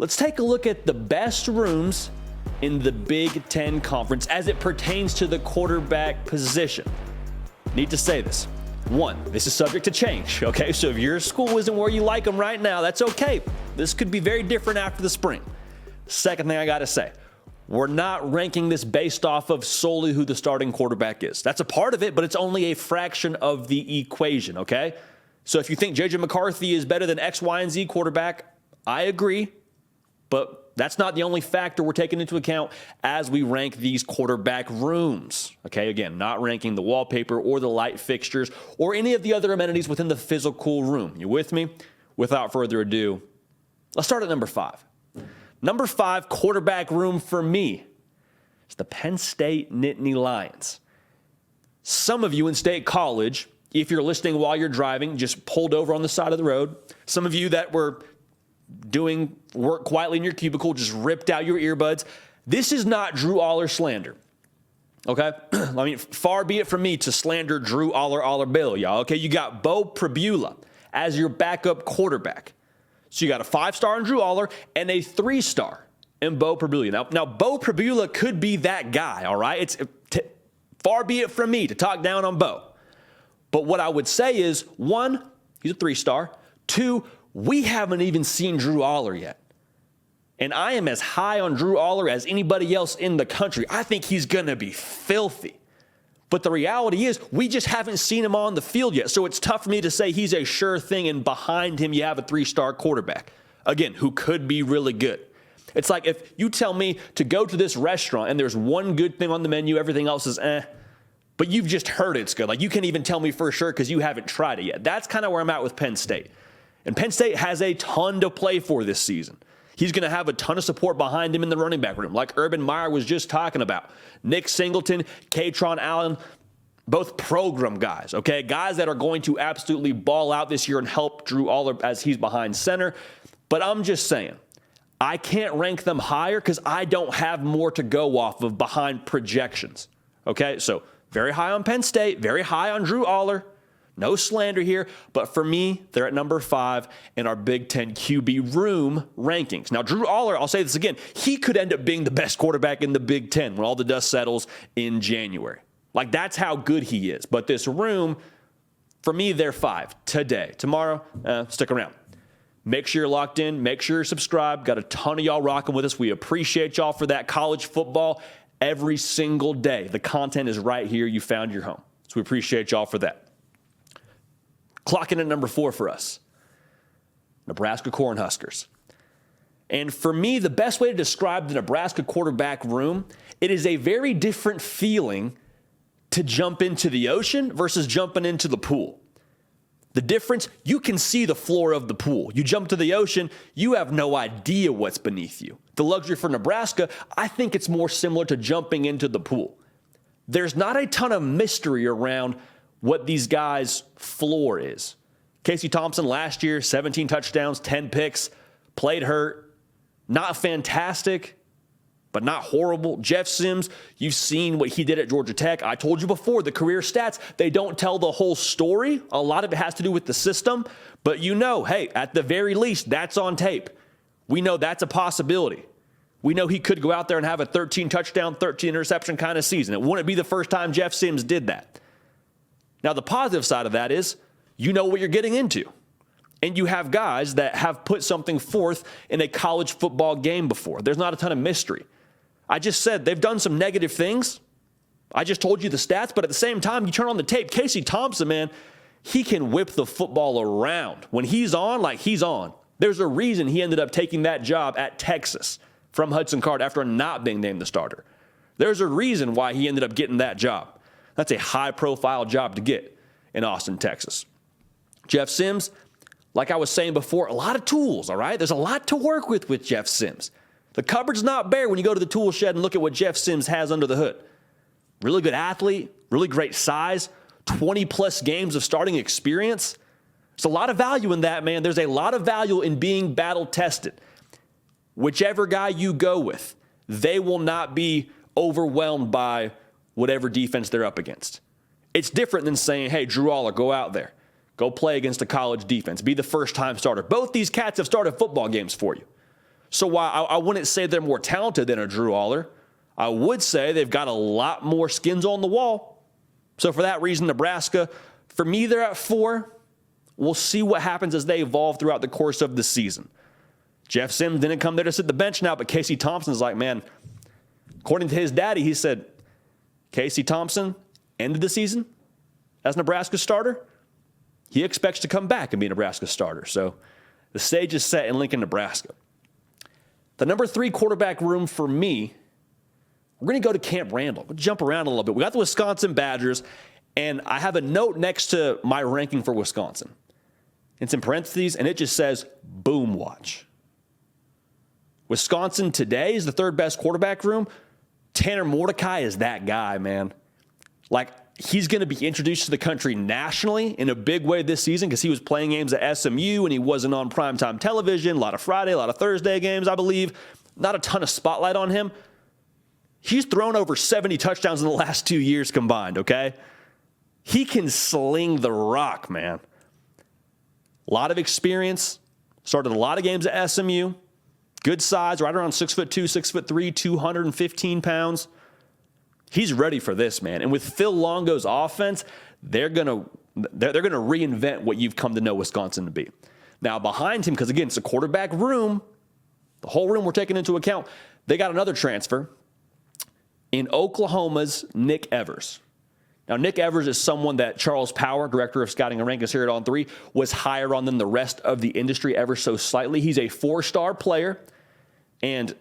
Let's take a look at the best rooms in the Big Ten Conference as it pertains to the quarterback position. Need to say this. One, this is subject to change, okay? So if your school isn't where you like them right now, that's okay. This could be very different after the spring. Second thing I got to say, we're not ranking this based off of solely who the starting quarterback is. That's a part of it, but it's only a fraction of the equation, okay? So if you think J.J. McCarthy is better than X, Y, and Z quarterback, I agree. But that's not the only factor we're taking into account as we rank these quarterback rooms. Okay, again, not ranking the wallpaper or the light fixtures or any of the other amenities within the physical room. You with me? Without further ado, let's start at number 5. Number 5 quarterback room for me is the Penn State Nittany Lions. Some of you in State College, if you're listening while you're driving, just pulled over on the side of the road. Some of you that were doing work quietly in your cubicle, just ripped out your earbuds. This is not Drew Aller slander, okay? I mean, far be it from me to slander Drew Aller Bill, y'all, okay? You got Bo Pribula as your backup quarterback. So you got a 5-star in Drew Aller and a 3-star in Bo Pribula. Now Bo Pribula could be that guy, all right? It's far be it from me to talk down on Bo. But what I would say is, 1, he's a 3-star. 2, we haven't even seen Drew Aller yet. And I am as high on Drew Aller as anybody else in the country. I think he's going to be filthy. But the reality is we just haven't seen him on the field yet. So it's tough for me to say he's a sure thing and behind him you have a 3-star quarterback, again, who could be really good. It's like if you tell me to go to this restaurant and there's one good thing on the menu, everything else is but you've just heard it's good. Like you can't even tell me for sure because you haven't tried it yet. That's kind of where I'm at with Penn State. And Penn State has a ton to play for this season. He's going to have a ton of support behind him in the running back room, like Urban Meyer was just talking about. Nick Singleton, Katron Allen, both program guys, okay? Guys that are going to absolutely ball out this year and help Drew Aller as he's behind center. But I'm just saying, I can't rank them higher because I don't have more to go off of behind projections, okay? So very high on Penn State, very high on Drew Aller. No slander here, but for me, they're at number 5 in our Big Ten QB room rankings. Now, Drew Aller, I'll say this again, he could end up being the best quarterback in the Big Ten when all the dust settles in January. Like, that's how good he is. But this room, for me, they're 5 today. Tomorrow, stick around. Make sure you're locked in. Make sure you're subscribed. Got a ton of y'all rocking with us. We appreciate y'all for that. College football every single day. The content is right here. You found your home. So we appreciate y'all for that. Clocking at number 4 for us, Nebraska Cornhuskers. And for me, the best way to describe the Nebraska quarterback room, it is a very different feeling to jump into the ocean versus jumping into the pool. The difference, you can see the floor of the pool. You jump to the ocean, you have no idea what's beneath you. The luxury for Nebraska, I think it's more similar to jumping into the pool. There's not a ton of mystery around what these guys' floor is. Casey Thompson last year, 17 touchdowns, 10 picks, played hurt. Not fantastic, but not horrible. Jeff Sims, you've seen what he did at Georgia Tech. I told you before, the career stats, they don't tell the whole story. A lot of it has to do with the system, but you know, hey, at the very least, that's on tape. We know that's a possibility. We know he could go out there and have a 13 touchdown, 13 interception kind of season. It wouldn't be the first time Jeff Sims did that. Now, the positive side of that is you know what you're getting into. And you have guys that have put something forth in a college football game before. There's not a ton of mystery. I just said they've done some negative things. I just told you the stats, but at the same time, you turn on the tape. Casey Thompson, man, he can whip the football around. When he's on, like he's on. There's a reason he ended up taking that job at Texas from Hudson Card after not being named the starter. There's a reason why he ended up getting that job. That's a high-profile job to get in Austin, Texas. Jeff Sims, like I was saying before, a lot of tools, all right? There's a lot to work with Jeff Sims. The cupboard's not bare when you go to the tool shed and look at what Jeff Sims has under the hood. Really good athlete, really great size, 20-plus games of starting experience. There's a lot of value in that, man. There's a lot of value in being battle-tested. Whichever guy you go with, they will not be overwhelmed by whatever defense they're up against. It's different than saying, hey, Drew Aller, go out there. Go play against a college defense. Be the first-time starter. Both these cats have started football games for you. So while I wouldn't say they're more talented than a Drew Aller, I would say they've got a lot more skins on the wall. So for that reason, Nebraska, for me, they're at 4. We'll see what happens as they evolve throughout the course of the season. Jeff Sims didn't come there to sit the bench now, but Casey Thompson's like, man, according to his daddy, he said, Casey Thompson ended the season as Nebraska's starter. He expects to come back and be Nebraska's starter. So the stage is set in Lincoln, Nebraska. The number 3 quarterback room for me, we're going to go to Camp Randall. We'll jump around a little bit. We got the Wisconsin Badgers, and I have a note next to my ranking for Wisconsin. It's in parentheses, and it just says, boom watch. Wisconsin today is the 3rd best quarterback room. Tanner Mordecai is that guy, man. Like, he's going to be introduced to the country nationally in a big way this season because he was playing games at SMU and he wasn't on primetime television. A lot of Friday, a lot of Thursday games, I believe. Not a ton of spotlight on him. He's thrown over 70 touchdowns in the last 2 years combined, okay? He can sling the rock, man. A lot of experience. Started a lot of games at SMU. Good size, right around 6'2", 6'3", 215 pounds. He's ready for this, man. And with Phil Longo's offense, they're gonna reinvent what you've come to know Wisconsin to be. Now behind him, because again, it's a quarterback room, the whole room we're taking into account, they got another transfer in Oklahoma's Nick Evers. Now, Nick Evers is someone that Charles Power, director of scouting and rankings here at On3, was higher on than the rest of the industry ever so slightly. He's a 4-star player and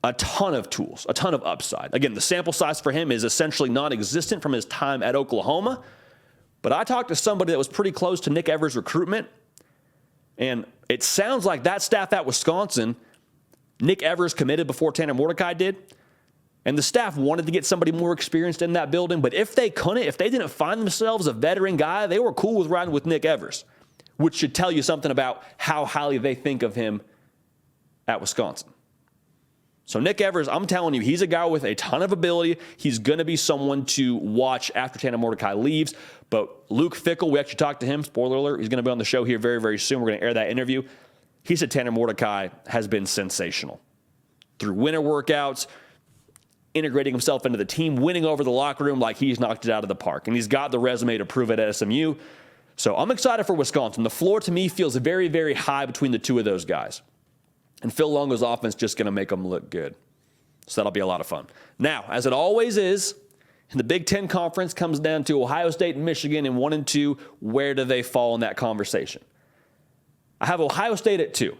a ton of tools, a ton of upside. Again, the sample size for him is essentially non-existent from his time at Oklahoma. But I talked to somebody that was pretty close to Nick Evers' recruitment, and it sounds like that staff at Wisconsin, Nick Evers committed before Tanner Mordecai did. And the staff wanted to get somebody more experienced in that building. But if they didn't find themselves a veteran guy, they were cool with riding with Nick Evers, which should tell you something about how highly they think of him at Wisconsin. So Nick Evers, I'm telling you, he's a guy with a ton of ability. He's going to be someone to watch after Tanner Mordecai leaves. But Luke Fickell, we actually talked to him. Spoiler alert, he's going to be on the show here very, very soon. We're going to air that interview. He said Tanner Mordecai has been sensational through winter workouts, integrating himself into the team, winning over the locker room like he's knocked it out of the park. And he's got the resume to prove it at SMU. So I'm excited for Wisconsin. The floor to me feels very, very high between the two of those guys. And Phil Longo's offense just going to make them look good. So that'll be a lot of fun. Now, as it always is, in the Big Ten Conference comes down to Ohio State and Michigan in 1 and 2. Where do they fall in that conversation? I have Ohio State at 2.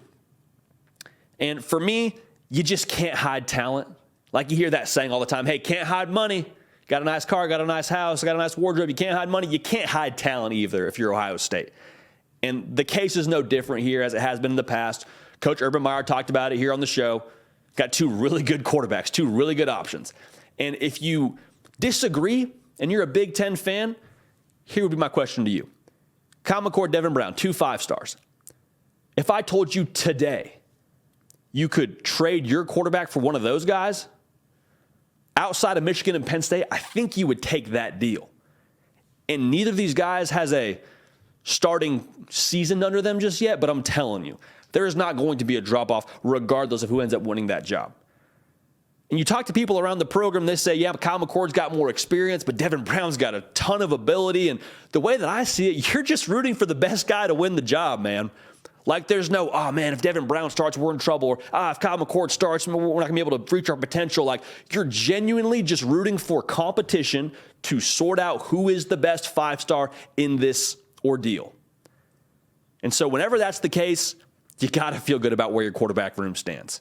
And for me, you just can't hide talent. Like you hear that saying all the time, hey, can't hide money. Got a nice car, got a nice house, got a nice wardrobe. You can't hide money. You can't hide talent either if you're Ohio State. And the case is no different here as it has been in the past. Coach Urban Meyer talked about it here on the show. Got 2 really good quarterbacks, 2 really good options. And if you disagree and you're a Big Ten fan, here would be my question to you. Kyle McCord, Devin Brown, 2 5-stars. If I told you today you could trade your quarterback for one of those guys, outside of Michigan and Penn State, I think you would take that deal. And neither of these guys has a starting season under them just yet, but I'm telling you, there is not going to be a drop-off regardless of who ends up winning that job. And you talk to people around the program, they say, yeah, Kyle McCord's got more experience, but Devin Brown's got a ton of ability. And the way that I see it, you're just rooting for the best guy to win the job, man. Like there's no, oh man, if Devin Brown starts, we're in trouble. Or if Kyle McCord starts, we're not going to be able to reach our potential. Like you're genuinely just rooting for competition to sort out who is the best 5-star in this ordeal. And so whenever that's the case, you got to feel good about where your quarterback room stands.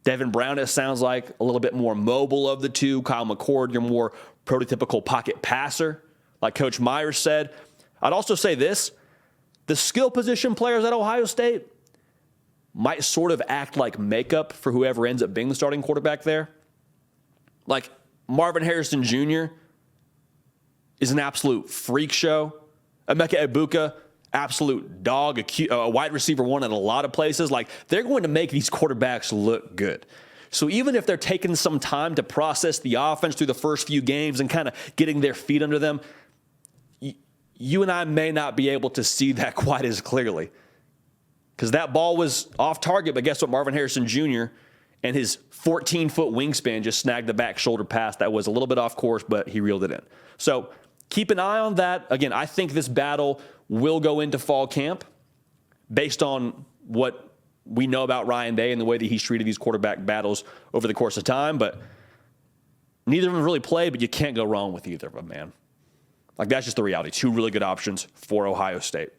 Devin Brown, it sounds like a little bit more mobile of the two. Kyle McCord, you're more prototypical pocket passer, like Coach Myers said. I'd also say this. The skill position players at Ohio State might sort of act like makeup for whoever ends up being the starting quarterback there. Like Marvin Harrison Jr. is an absolute freak show. Emeka Egbuka, absolute dog, a wide receiver 1 in a lot of places. Like they're going to make these quarterbacks look good. So even if they're taking some time to process the offense through the first few games and kind of getting their feet under them, you and I may not be able to see that quite as clearly. because that ball was off target, but guess what? Marvin Harrison Jr. and his 14-foot wingspan just snagged the back shoulder pass that was a little bit off course, but he reeled it in. So keep an eye on that. Again, I think this battle will go into fall camp based on what we know about Ryan Day and the way that he's treated these quarterback battles over the course of time, but neither of them really played, but you can't go wrong with either of them, man. Like, that's just the reality. Two really good options for Ohio State.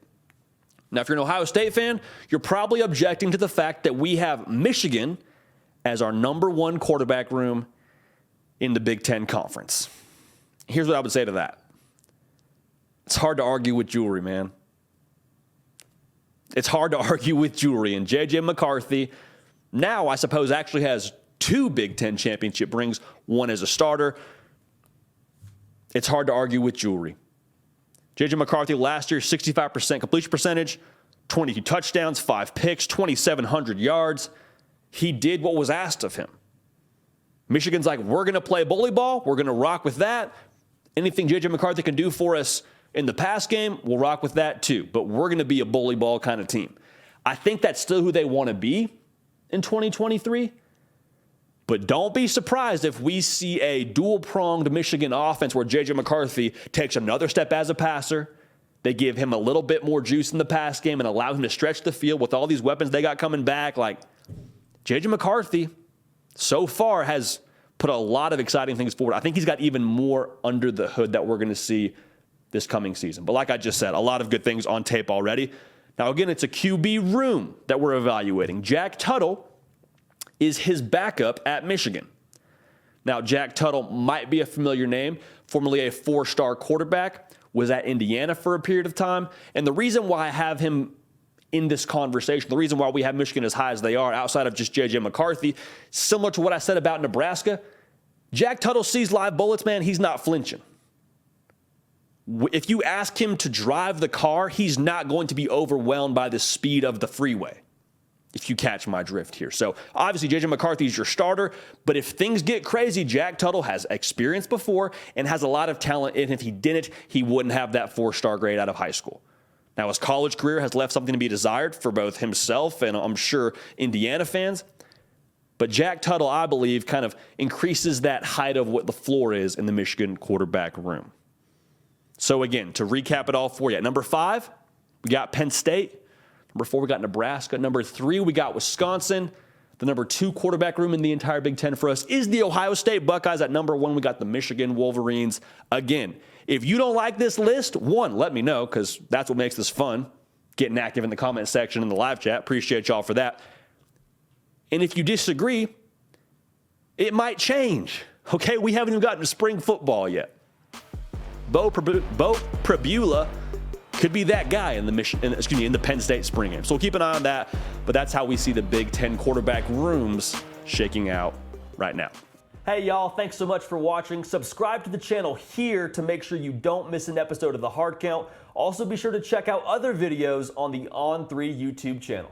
Now, if you're an Ohio State fan, you're probably objecting to the fact that we have Michigan as our number one quarterback room in the Big Ten Conference. Here's what I would say to that. It's hard to argue with jewelry, man. It's hard to argue with jewelry. And J.J. McCarthy now, I suppose, actually has 2 Big Ten championship rings, one as a starter. It's hard to argue with jewelry. J.J. McCarthy last year, 65% completion percentage, 22 touchdowns, 5 picks, 2,700 yards. He did what was asked of him. Michigan's like, we're going to play bully ball. We're going to rock with that. Anything J.J. McCarthy can do for us in the pass game, we'll rock with that too. But we're going to be a bully ball kind of team. I think that's still who they want to be in 2023. But don't be surprised if we see a dual-pronged Michigan offense where J.J. McCarthy takes another step as a passer. They give him a little bit more juice in the pass game and allow him to stretch the field with all these weapons they got coming back. Like, J.J. McCarthy so far has put a lot of exciting things forward. I think he's got even more under the hood that we're going to see this coming season. But like I just said, a lot of good things on tape already. Now, again, it's a QB room that we're evaluating. Jack Tuttle is his backup at Michigan. Now, Jack Tuttle might be a familiar name, formerly a 4-star quarterback, was at Indiana for a period of time. And the reason why I have him in this conversation, the reason why we have Michigan as high as they are, outside of just J.J. McCarthy, similar to what I said about Nebraska, Jack Tuttle sees live bullets, man, he's not flinching. If you ask him to drive the car, he's not going to be overwhelmed by the speed of the freeway, if you catch my drift here. So obviously J.J. McCarthy is your starter, but if things get crazy, Jack Tuttle has experience before and has a lot of talent, and if he didn't, he wouldn't have that 4-star grade out of high school. Now, his college career has left something to be desired for both himself and I'm sure Indiana fans, but Jack Tuttle, I believe, kind of increases that height of what the floor is in the Michigan quarterback room. So again, to recap it all for you, at number 5, we got Penn State. Number 4, we got Nebraska. Number 3, we got Wisconsin. The number 2 quarterback room in the entire Big Ten for us is the Ohio State Buckeyes. At number 1, we got the Michigan Wolverines. Again, if you don't like this list, 1, let me know, because that's what makes this fun, getting active in the comment section in the live chat. Appreciate y'all for that. And if you disagree, it might change. Okay, we haven't even gotten to spring football yet. Bo Prabula could be that guy in the Penn State spring game. So we'll keep an eye on that. But that's how we see the Big Ten quarterback rooms shaking out right now. Hey, y'all, thanks so much for watching. Subscribe to the channel here to make sure you don't miss an episode of The Hard Count. Also, be sure to check out other videos on the On3 YouTube channel.